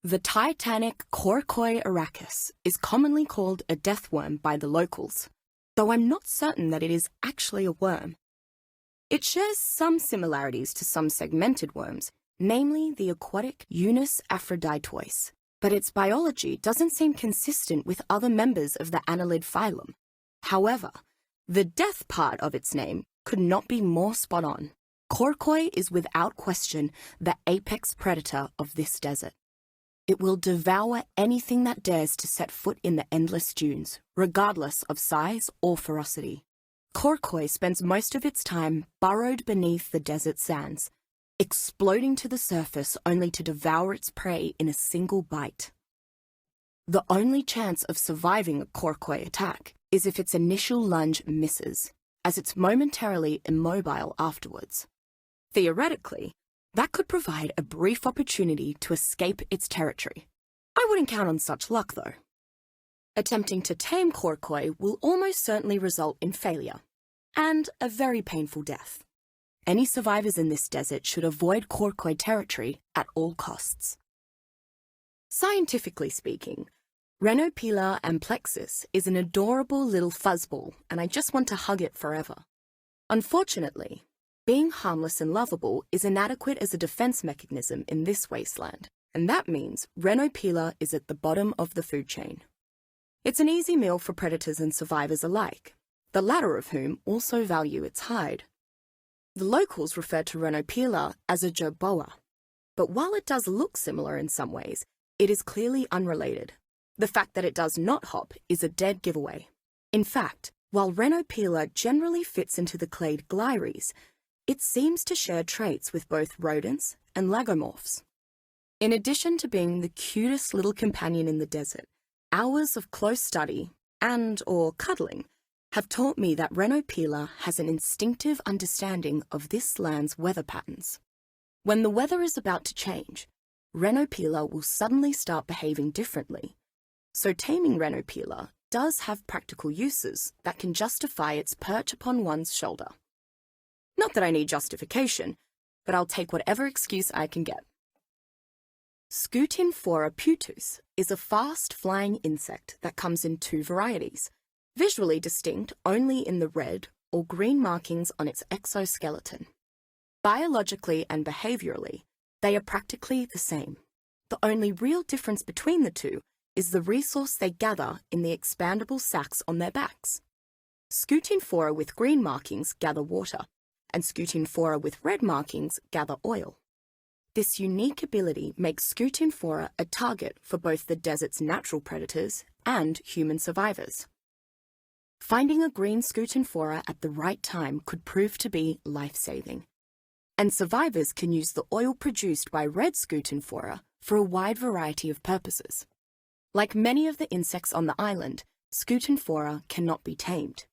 The titanic Coracoi arachis is commonly called a death worm by the locals, though I'm not certain that it is actually a worm. It shares some similarities to some segmented worms, namely the aquatic Unus aphroditois, but its biology doesn't seem consistent with other members of the annelid phylum. However, the death part of its name could not be more spot on. Coracoi is without question the apex predator of this desert. It will devour anything that dares to set foot in the endless dunes, regardless of size or ferocity. Coracoi spends most of its time burrowed beneath the desert sands, exploding to the surface only to devour its prey in a single bite. The only chance of surviving a Coracoi attack is if its initial lunge misses, as it's momentarily immobile afterwards. Theoretically, that could provide a brief opportunity to escape its territory. I wouldn't count on such luck, though. Attempting to tame Coracoi will almost certainly result in failure, and a very painful death. Any survivors in this desert should avoid Coracoi territory at all costs. Scientifically speaking, Rhenopila amplexus is an adorable little fuzzball, and I just want to hug it forever. Unfortunately, being harmless and lovable is inadequate as a defense mechanism in this wasteland, and that means Rhenopila is at the bottom of the food chain. It's an easy meal for predators and survivors alike, the latter of whom also value its hide. The locals refer to Rhenopila as a jerboa, but while it does look similar in some ways, it is clearly unrelated. The fact that it does not hop is a dead giveaway. In fact, while Rhenopila generally fits into the clade Glyres, it seems to share traits with both rodents and lagomorphs. In addition to being the cutest little companion in the desert, hours of close study and/or cuddling have taught me that Rhenopila has an instinctive understanding of this land's weather patterns. When the weather is about to change, Rhenopila will suddenly start behaving differently. So taming Rhenopila does have practical uses that can justify its perch upon one's shoulder. Not that I need justification, but I'll take whatever excuse I can get. Scootinfora putus is a fast-flying insect that comes in two varieties, visually distinct only in the red or green markings on its exoskeleton. Biologically and behaviorally, they are practically the same. The only real difference between the two is the resource they gather in the expandable sacs on their backs. Scootinfora with green markings gather water, and Scootinfora with red markings gather oil. This unique ability makes Scootinfora a target for both the desert's natural predators and human survivors. Finding a green Scootinfora at the right time could prove to be life-saving, and survivors can use the oil produced by red Scootinfora for a wide variety of purposes. Like many of the insects on the island, Scootinfora cannot be tamed.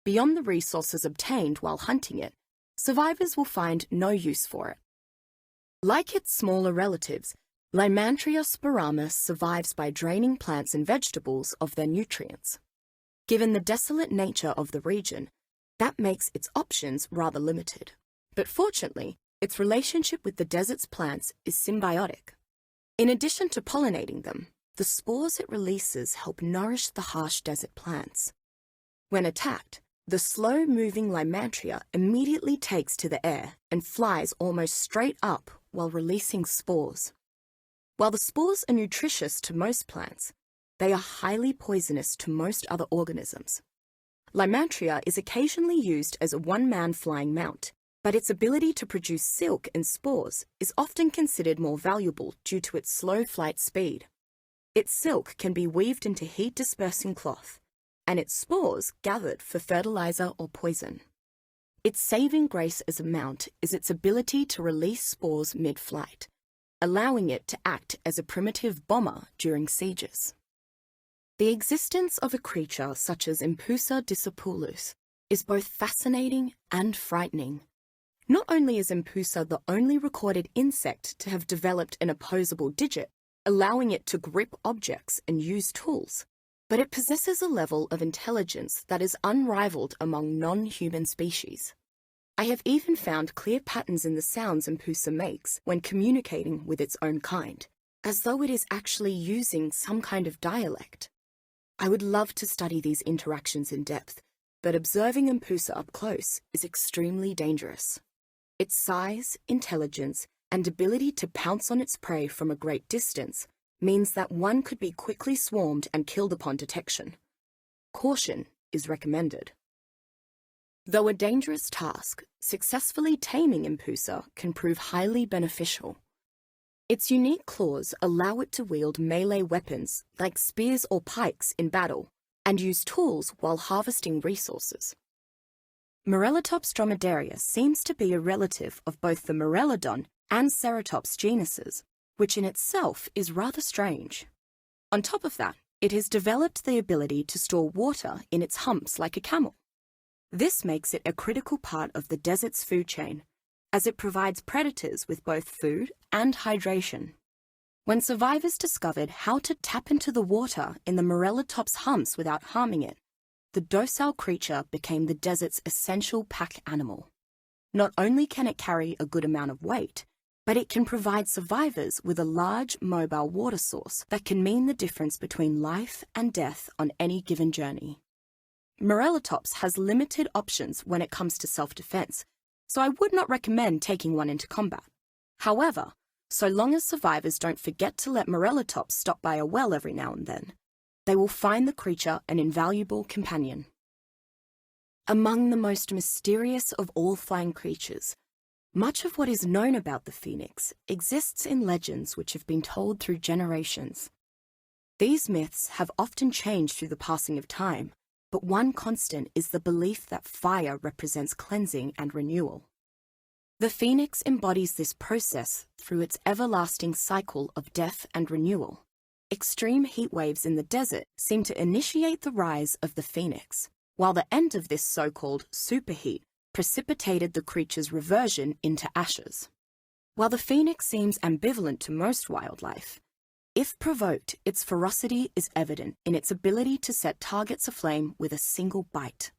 Beyond the resources obtained while hunting it, survivors will find no use for it. Like its smaller relatives, Lymatriaspiramis survives by draining plants and vegetables of their nutrients. Given the desolate nature of the region, that makes its options rather limited. But fortunately, its relationship with the desert's plants is symbiotic. In addition to pollinating them, the spores it releases help nourish the harsh desert plants. When attacked, the slow-moving Lymatria immediately takes to the air and flies almost straight up while releasing spores. While the spores are nutritious to most plants, they are highly poisonous to most other organisms. Lymatria is occasionally used as a one-man flying mount, but its ability to produce silk and spores is often considered more valuable due to its slow flight speed. Its silk can be weaved into heat-dispersing cloth, and its spores gathered for fertilizer or poison. Its saving grace as a mount is its ability to release spores mid-flight, allowing it to act as a primitive bomber during sieges. The existence of a creature such as Pusa discipulus is both fascinating and frightening. Not only is Pusa the only recorded insect to have developed an opposable digit, allowing it to grip objects and use tools, but it possesses a level of intelligence that is unrivaled among non-human species. I have even found clear patterns in the sounds Pusa makes when communicating with its own kind, as though it is actually using some kind of dialect. I would love to study these interactions in depth, but observing Pusa up close is extremely dangerous. Its size, intelligence, and ability to pounce on its prey from a great distance means that one could be quickly swarmed and killed upon detection. Caution is recommended. Though a dangerous task, successfully taming Pusa can prove highly beneficial. Its unique claws allow it to wield melee weapons like spears or pikes in battle, and use tools while harvesting resources. Marellatops dromedaria seems to be a relative of both the Marellodon and Ceratops genuses, which in itself is rather strange. On top of that, it has developed the ability to store water in its humps like a camel. This makes it a critical part of the desert's food chain, as it provides predators with both food and hydration. When survivors discovered how to tap into the water in the Marellatops humps without harming it, the docile creature became the desert's essential pack animal. Not only can it carry a good amount of weight, but it can provide survivors with a large, mobile water source that can mean the difference between life and death on any given journey. Marellatops has limited options when it comes to self-defense, so I would not recommend taking one into combat. However, so long as survivors don't forget to let Marellatops stop by a well every now and then, they will find the creature an invaluable companion. Among the most mysterious of all flying creatures, much of what is known about the phoenix exists in legends which have been told through generations. These myths have often changed through the passing of time, but one constant is the belief that fire represents cleansing and renewal. The phoenix embodies this process through its everlasting cycle of death and renewal. Extreme heat waves in the desert seem to initiate the rise of the phoenix, while the end of this so-called superheat precipitated the creature's reversion into ashes. While the phoenix seems ambivalent to most wildlife, if provoked, its ferocity is evident in its ability to set targets aflame with a single bite.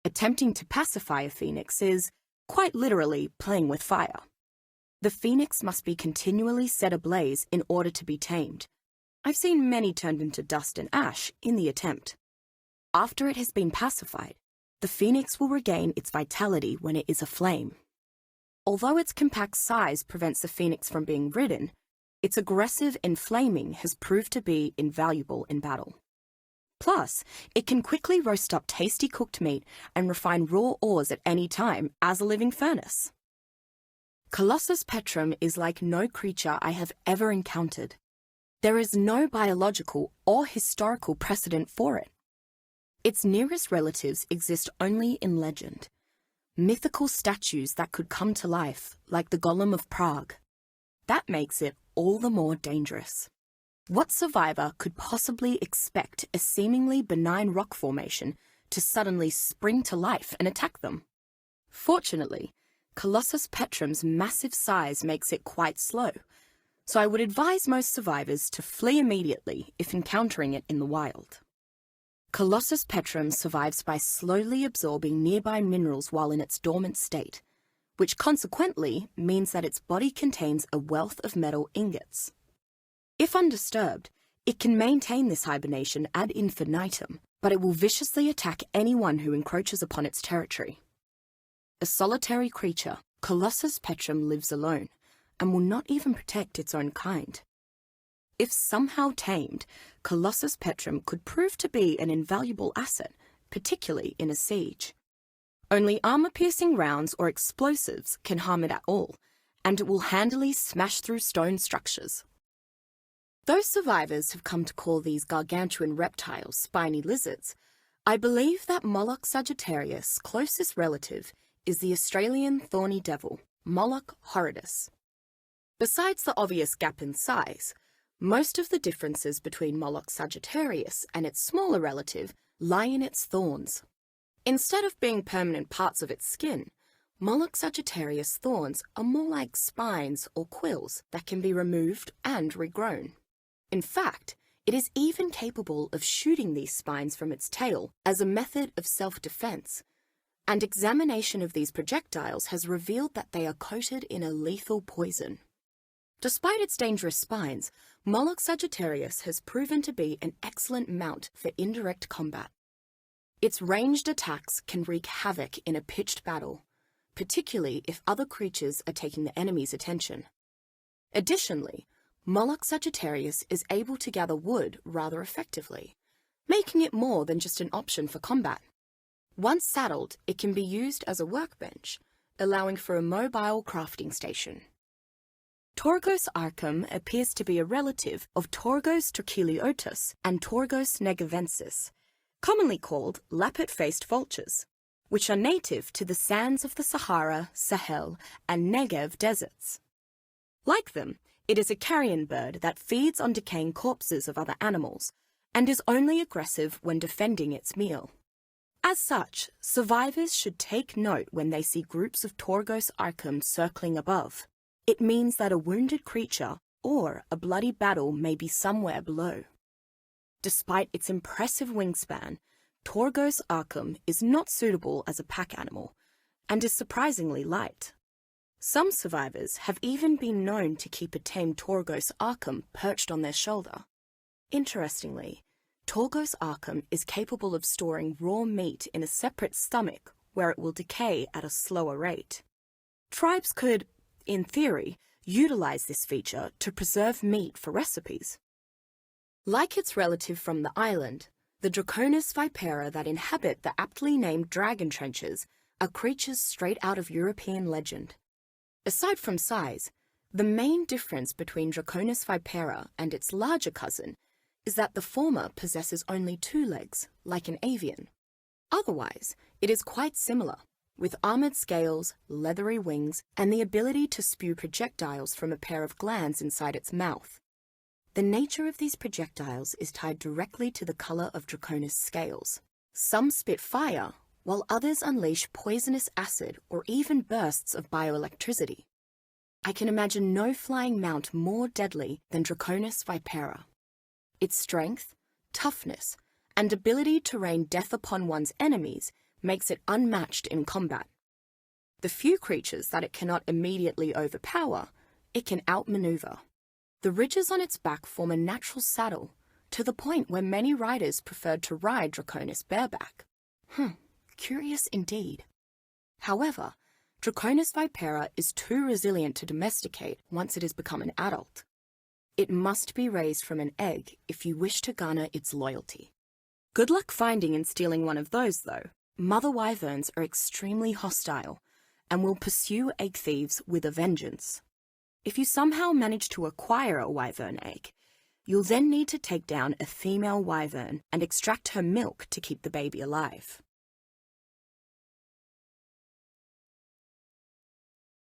Attempting to pacify a phoenix is, quite literally, playing with fire. The phoenix must be continually set ablaze in order to be tamed. I've seen many turned into dust and ash in the attempt. After it has been pacified, the phoenix will regain its vitality when it is aflame. Although its compact size prevents the phoenix from being ridden, its aggressive inflaming has proved to be invaluable in battle. Plus, it can quickly roast up tasty cooked meat and refine raw ores at any time as a living furnace. Colossus Petrum is like no creature I have ever encountered. There is no biological or historical precedent for it. Its nearest relatives exist only in legend. Mythical statues that could come to life, like the Golem of Prague. That makes it all the more dangerous. What survivor could possibly expect a seemingly benign rock formation to suddenly spring to life and attack them? Fortunately, Colossus Petrum's massive size makes it quite slow, so I would advise most survivors to flee immediately if encountering it in the wild. Colossus Petrum survives by slowly absorbing nearby minerals while in its dormant state, which consequently means that its body contains a wealth of metal ingots. If undisturbed, it can maintain this hibernation ad infinitum, but it will viciously attack anyone who encroaches upon its territory. A solitary creature, Colossus Petrum lives alone, and will not even protect its own kind. If somehow tamed, Colossus Petrum could prove to be an invaluable asset, particularly in a siege. Only armor-piercing rounds or explosives can harm it at all, and it will handily smash through stone structures. Though survivors have come to call these gargantuan reptiles spiny lizards, I believe that Moloch Sagittarius' closest relative is the Australian thorny devil, Moloch horridus. Besides the obvious gap in size, most of the differences between Moloch Sagittarius and its smaller relative lie in its thorns. Instead of being permanent parts of its skin, Moloch Sagittarius thorns are more like spines or quills that can be removed and regrown. In fact, it is even capable of shooting these spines from its tail as a method of self-defense, and examination of these projectiles has revealed that they are coated in a lethal poison. Despite its dangerous spines, Moloch Sagittarius has proven to be an excellent mount for indirect combat. Its ranged attacks can wreak havoc in a pitched battle, particularly if other creatures are taking the enemy's attention. Additionally, Moloch Sagittarius is able to gather wood rather effectively, making it more than just an option for combat. Once saddled, it can be used as a workbench, allowing for a mobile crafting station. Torgos Arkham appears to be a relative of Torgos Turquiliotus and Torgos negavensis, commonly called lappet-faced vultures, which are native to the sands of the Sahara, Sahel, and Negev deserts. Like them, it is a carrion bird that feeds on decaying corpses of other animals and is only aggressive when defending its meal. As such, survivors should take note when they see groups of Torgos Arkham circling above. It means that a wounded creature or a bloody battle may be somewhere below. Despite its impressive wingspan, Torgos Arkham is not suitable as a pack animal and is surprisingly light. Some survivors have even been known to keep a tame Torgos Arkham perched on their shoulder. Interestingly, Torgos Arkham is capable of storing raw meat in a separate stomach where it will decay at a slower rate. Tribes could, in theory, utilize this feature to preserve meat for recipes. Like its relative from the island, the Draconics Vipera that inhabit the aptly named dragon trenches are creatures straight out of European legend. Aside from size, the main difference between Draconics Vipera and its larger cousin is that the former possesses only 2 legs, like an avian. Otherwise, it is quite similar, with armored scales, leathery wings, and the ability to spew projectiles from a pair of glands inside its mouth. The nature of these projectiles is tied directly to the color of Draconics scales. Some spit fire, while others unleash poisonous acid or even bursts of bioelectricity. I can imagine no flying mount more deadly than Draconics Vipera. Its strength, toughness, and ability to rain death upon one's enemies makes it unmatched in combat. The few creatures that it cannot immediately overpower, it can outmaneuver. The ridges on its back form a natural saddle, to the point where many riders preferred to ride Draconics bareback. Curious indeed. However, Draconics Vipera is too resilient to domesticate once it has become an adult. It must be raised from an egg if you wish to garner its loyalty. Good luck finding and stealing one of those, though. Mother wyverns are extremely hostile and will pursue egg thieves with a vengeance. If you somehow manage to acquire a wyvern egg, you'll then need to take down a female wyvern and extract her milk to keep the baby alive.